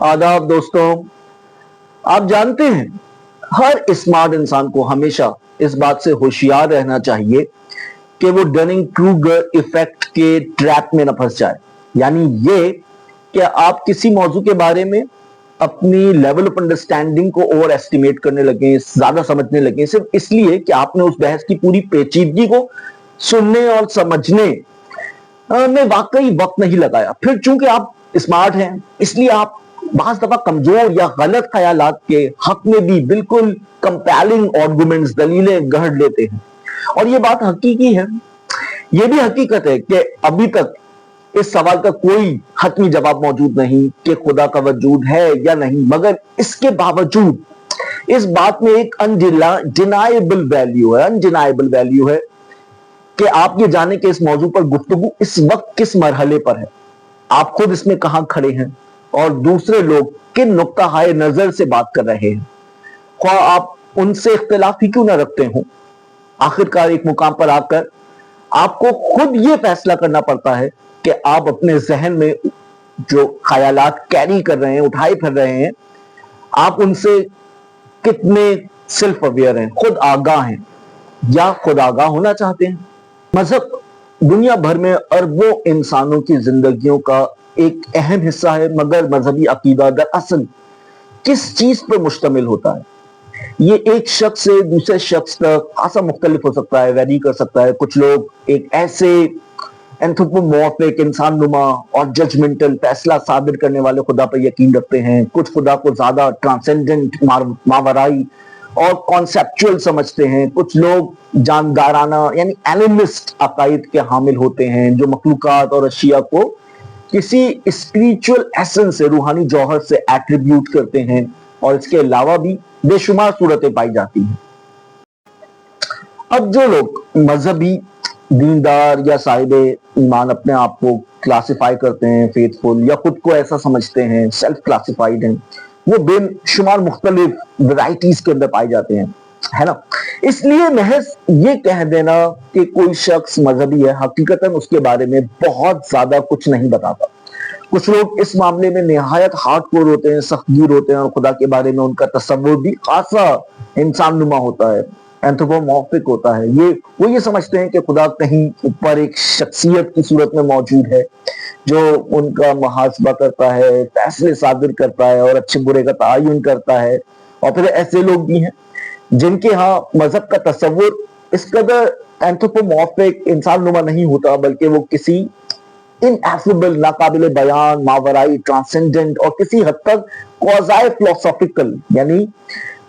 आदाब दोस्तों। आप जानते हैं हर स्मार्ट इंसान को हमेशा इस बात से होशियार रहना चाहिए कि वो डनिंग क्रूगर इफेक्ट के ट्रैप में न फंस जाए। यानी ये कि आप किसी मौजू के बारे में अपनी लेवल ऑफ अंडरस्टैंडिंग को ओवर एस्टिमेट करने लगे, ज्यादा समझने लगे, सिर्फ इसलिए कि आपने उस बहस की पूरी पेचीदगी को सुनने और समझने में वाकई वक्त नहीं लगाया। फिर चूंकि आप स्मार्ट हैं इसलिए आप बाज़ दफा कमजोर या गलत ख्यालात के हक में भी बिल्कुल कंपेलिंग आर्गुमेंट्स, दलीलें गढ़ लेते हैं। और ये बात हकीकी है। ये भी हकीकत है कि अभी तक इस सवाल का कोई हतमी जवाब मौजूद नहीं कि खुदा का वजूद है या नहीं, मगर इसके बावजूद इस बात में एक अनडिनाएबल वैल्यू है कि आप ये जाने कि इस मौजू पर गुफ्तगू इस वक्त किस मरहले पर है, आप खुद इसमें कहां खड़े हैं और दूसरे लोग किन नुक्ता हाय नजर से बात कर रहे हैं, ख्वाह आप उनसे इख्तिलाफ ही क्यों ना रखते हो। आखिरकार एक मुकाम पर आकर आपको खुद ये फैसला करना पड़ता है कि आप अपने जहन में जो ख्यालात कैरी कर रहे हैं, उठाए फिर रहे हैं, आप उनसे कितने सेल्फ अवेयर हैं, खुद आगाह हैं या खुद आगाह होना चाहते हैं। मजहब दुनिया भर में अरबों इंसानों की जिंदगियों का एक अहम हिस्सा है, मगर मजहबी अकीदा दरअसल किस चीज पर मुश्तमिल होता है ये एक शख्स से दूसरे शख्स तक खासा मुख्तलिफ हो सकता है, वेरी कर सकता है। कुछ लोग एक ऐसे एंथ्रोपोमॉर्फिक, इंसान नुमा और जजमेंटल, फैसला साबिर करने वाले खुदा पर यकीन रखते हैं। कुछ खुदा को ज्यादा ट्रांसेंडेंट, मावराई और कॉन्सेप्चुअल समझते हैं। कुछ लोग जानदाराना यानी एनिमिस्ट अकायद के हामिल होते हैं जो मखलूकात और अशिया को किसी स्पिरिचुअल एसेंस से, रूहानी जौहर से एट्रीब्यूट करते हैं। और इसके अलावा भी बेशुमार सूरतें पाई जाती हैं। अब जो लोग मजहबी, दीनदार या साहिबे ईमान अपने आप को क्लासिफाई करते हैं, फेथफुल, या खुद को ऐसा समझते हैं, सेल्फ क्लासिफाइड हैं, वो बेशुमार मुख्तलिफ वैरायटीज के अंदर पाए जाते हैं, है ना। इसलिए महज ये कह देना कि कोई शख्स मजहबी है हकीकतन उसके बारे में बहुत ज्यादा कुछ नहीं बताता। कुछ लोग इस मामले में निहायत हार्डकोर होते हैं, सख्तगीर होते हैं और खुदा के बारे में उनका तसव्वुर भी खासा इंसान नुमा होता है, एंथ्रोपोमॉर्फिक होता है। वो ये समझते हैं कि खुदा कहीं ऊपर एक शख्सियत की सूरत में मौजूद है जो उनका मुहासबा करता है, फैसले साबिर करता है और अच्छे बुरे का तयन करता है। और फिर ऐसे लोग भी हैं जिनके यहाँ मजहब का तसव्वुर इस कदर एंथ्रोपोमॉर्फिक, इंसान नुमा नहीं होता, बल्कि वो किसी इनएफेबल, नाकाबिले बयान, मावराई, ट्रांसेंडेंट और किसी हद तक क्वाज़ाई फिलोसॉफिकल यानी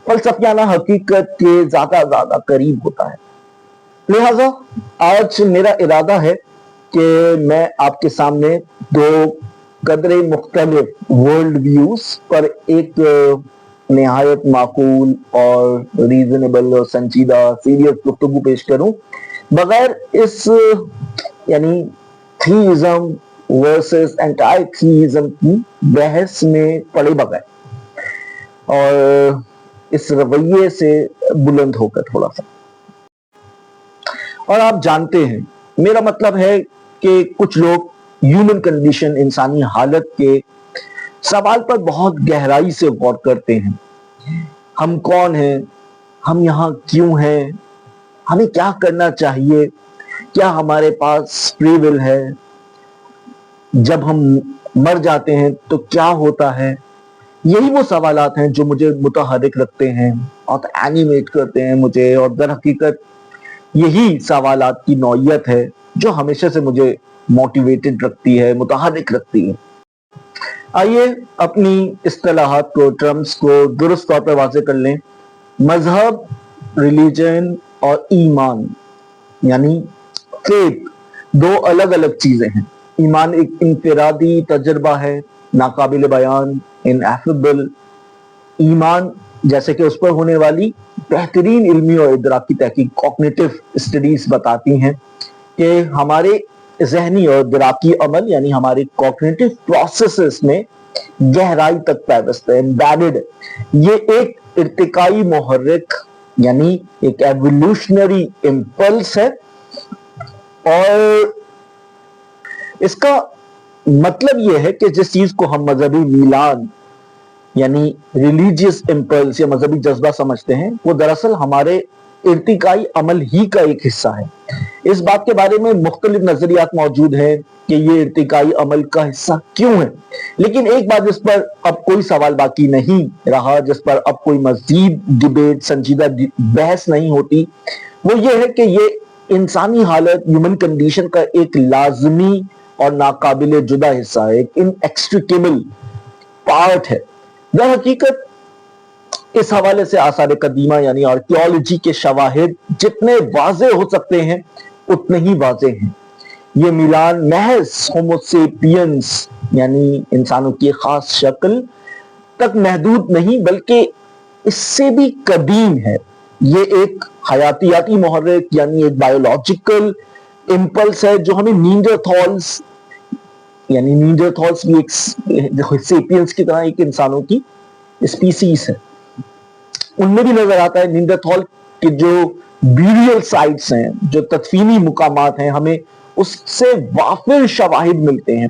फलसफियाना हकीकत के ज्यादा करीब होता है। लिहाजा आज मेरा इरादा है कि मैं आपके सामने दो कदरे मुख्तलिफ वर्ल्ड व्यूज पर एक निहायत माकूल और रीजनेबल और संजीदा सीरियस गुफ्तगू पेश करूं, बगैर इस यानी थीइज्म वर्सेस एंटी थीइज्म की बहस में पड़े बगैर और इस रवैये से बुलंद होकर थोड़ा सा। और आप जानते हैं मेरा मतलब है कि कुछ लोग ह्यूमन कंडीशन, इंसानी हालत के सवाल पर बहुत गहराई से गौर करते हैं। हम कौन हैं, हम यहाँ क्यों हैं, हमें क्या करना चाहिए, क्या हमारे पास फ्री विल है, जब हम मर जाते हैं तो क्या होता है। यही वो सवालात हैं जो मुझे मुतहर्रिक रखते हैं और एनिमेट करते हैं मुझे, और दर हकीकत यही सवालात की नौयत है जो हमेशा से मुझे मोटिवेटेड रखती है, मुतहर्रिक रखती है। आइए अपनी इस्तिलाहात को, टर्म्स को दुरुस्त तौर पर वाज़ेह कर लें। मजहब, रिलीजन और ईमान यानी फेथ दो अलग अलग चीजें हैं। ईमान एक इंफरादी तजर्बा है, नाकाबिल बयान, इनएफेबल। ईमान जैसे कि उस पर होने वाली बेहतरीन इल्मी और इदराकी तहकीक, कॉग्निटिव स्टडीज बताती हैं कि हमारे जहनी और इदराकी अमल यानी हमारे कॉग्निटिव प्रोसेसेस में गहराई तक पैवस्त है, एम्बेडेड है। ये एक इर्तिकाई मुहर्रिक यानी एक एवोल्यूशनरी इंपल्स है। और इसका मतलब यह है कि जिस चीज को हम मजहबी मीलान यानी रिलीजियस इम्पल्स या मजहबी जज्बा समझते हैं, वो दरअसल हमारे इर्तिकाई अमल ही का एक हिस्सा है। इस बात के बारे में मुख्तलिफ नजरियात मौजूद हैं कि ये इर्तिकाई अमल का हिस्सा क्यों है, लेकिन एक बात जिस पर अब कोई सवाल बाकी नहीं रहा, जिस पर अब कोई मजीद डिबेट, संजीदा बहस नहीं होती, वो ये है कि ये इंसानी हालत, ह्यूमन कंडीशन का एक लाजमी और नाकाबिले जुदा हिस्सा है, एक इनएक्सट्रिकेबल पार्ट है। दर हकीकत इस हवाले से आसार कदीमा यानी आर्कियोलॉजी के शवाहिद जितने वाज़ेह हो सकते हैं उतने ही वाज़ेह हैं। ये मिलान महज होमोसेपियंस यानी इंसानों की खास शक्ल तक महदूद नहीं बल्कि इससे भी कदीम है। ये एक हयातियाती मुहर्रिक यानी एक बायोलॉजिकल इम्पल्स है जो हमें नींडरथॉल्स यानी नींडरथॉल्स भी एक सेपियंस की तरह एक इंसानों की स्पीसीज है, उनमें भी नजर आता है। नींडरथॉल के जो ब्यूरियल साइट्स हैं, जो तदफीनी मुकामात हैं, हमें उससे वाफिर शवाहिद मिलते हैं।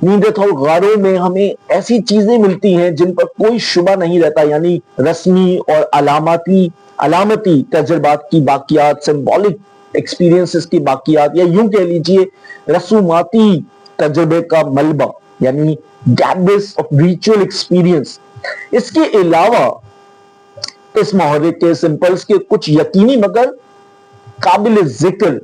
नींडरथॉल गारों में हमें ऐसी चीजें मिलती हैं जिन पर कोई शुबा नहीं रहता, यानी रस्मी और अलामती तजुर्बात की बाकियात, सिंबॉलिक एक्सपीरियंसेस की बाकियात, या यूं कह लीजिए रसूमाती तजुर्बे का मलबा यानी डेब्रिस ऑफ रिचुअल एक्सपीरियंस। इसके अलावा इस मुहर्रिक के सिंपल्स के कुछ यकीनी मगर काबिल जिक्र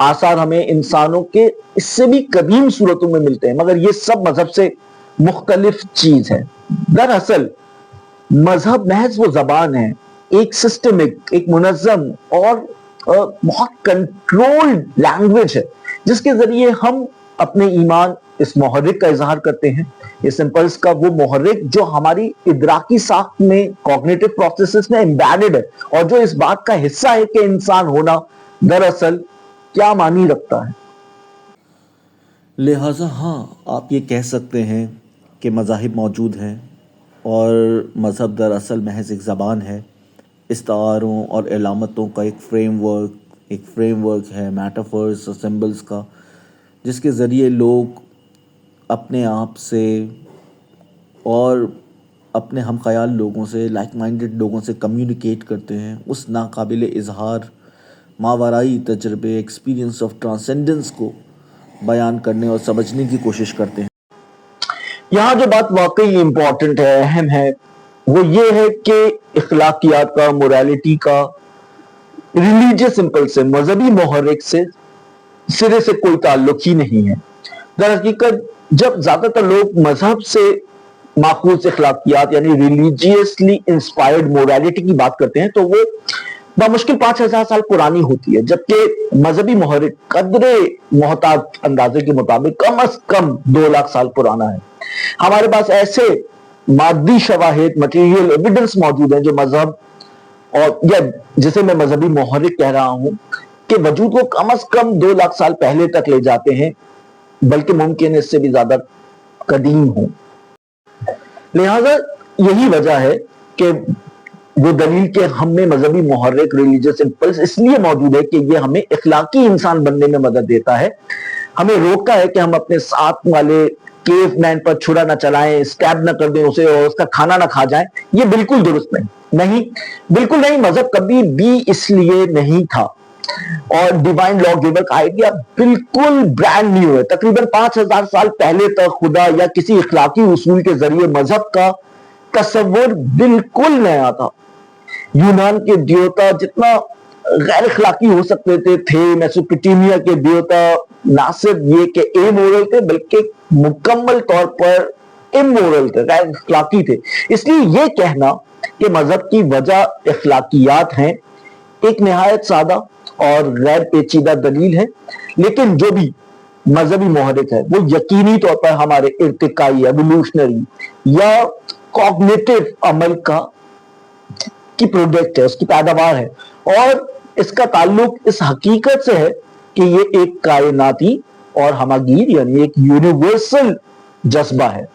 आसार हमें इंसानों के इससे भी कदीम सूरतों में मिलते हैं, मगर ये सब मजहब से मुख्तलिफ चीज है। दरअसल मजहब महज वो जबान है, एक सिस्टमिक, एक मुनज़्ज़म और बहुत कंट्रोल्ड लैंग्वेज है जिसके जरिए हम अपने ईमान इस मुहर्रिक का इजहार करते हैं। इस इम्पल्स का वो मुहर्रिक जो हमारी इदराकी साख्त में, कॉग्निटिव प्रोसेसेस में एम्बेडेड है और जो इस बात का हिस्सा है कि इंसान होना दरअसल क्या मानी रखता है। लिहाजा हाँ, आप ये कह सकते हैं कि मज़ाहिब मौजूद हैं और मज़हब दरअसल महज एक ज़बान है, इस्तारों और अलामतों का एक फ्रेमवर्क है, मेटाफर्स और सिंबल्स का, जिसके ज़रिए लोग अपने आप से और अपने हम ख़याल लोगों से, लाइक माइंडेड लोगों से कम्युनिकेट करते हैं, उस नाकाबिल इजहार मावराई तजर्बे, एक्सपीरियंस ऑफ ट्रांसेंडेंस को बयान करने और समझने की कोशिश करते हैं। यहाँ जो बात वाकई इंपॉर्टेंट है, अहम है, वो ये है कि इखलाकियात का, मोरालिटी का रिलीजियस इम्पल्स से, मजहबी मुहर्रिक से सिरे से कोई ताल्लुक ही नहीं है। दरहकीकत जब ज्यादातर लोग मजहब से माखूज इखलाकियात यानी रिलीजियसली इंस्पायर्ड मोरालिटी की बात करते हैं तो वो बामुश्किल 5000 साल पुरानी होती है, जबकि मजहबी मुहर्रिक कदरे मोहतात अंदाजे के मुताबिक कम अज कम 2 लाख साल पुराना है। हमारे पास ऐसे मादी शवाहिद, मटेरियल एविडेंस मौजूद है जो मजहब और या जिसे मैं मजहबी मुहर्रिक कह रहा हूं कि वजूद को कम अज कम 2 लाख साल पहले तक ले जाते हैं, बल्कि मुमकिन इससे भी ज्यादा कदीम हो। लिहाजा यही वजह है कि वो दलील के हम में मजहबी मुहर्रिक, रिलीजियस इम्पल्स इसलिए मौजूद है कि ये हमें इखलाकी इंसान बनने में मदद देता है, हमें रोकता है कि हम अपने साथ वाले केव मैन पर छुरा ना चलाएं, स्टैब ना कर दें उसे और उसका खाना ना खा जाएं। ये बिल्कुल दुरुस्त नहीं, बिल्कुल नहीं। मजहब कभी भी इसलिए नहीं था और डिवाइन लॉ गिवर का आइडिया बिल्कुल ब्रांड न्यू है। तकरीबन 5000 साल पहले तक खुदा या किसी इखलाकी उसूल के जरिए मजहब का तस्वुर बिल्कुल नया था। यूनान के देवता जितना गैर इखलाकी हो सकते थे, मेसोपोटामिया के देवता ना सिर्फ ये कि एमोरल थे बल्कि मुकम्मल तौर पर इमोरल थे, गैर इखलाकी थे। इसलिए ये कहना कि मजहब की वजह इखलाकियात हैं एक निहायत सादा और गैर पेचीदा दलील है, लेकिन जो भी मजहबी मुहर्रिक है वो यकीनी तौर पर हमारे इर्तिकाई, एवोल्यूशनरी या कॉग्निटिव अमल की प्रोडक्ट है, उसकी पैदावार है और इसका ताल्लुक इस हकीकत से है कि ये एक कायनाती और हमागीर यानी एक यूनिवर्सल जज्बा है।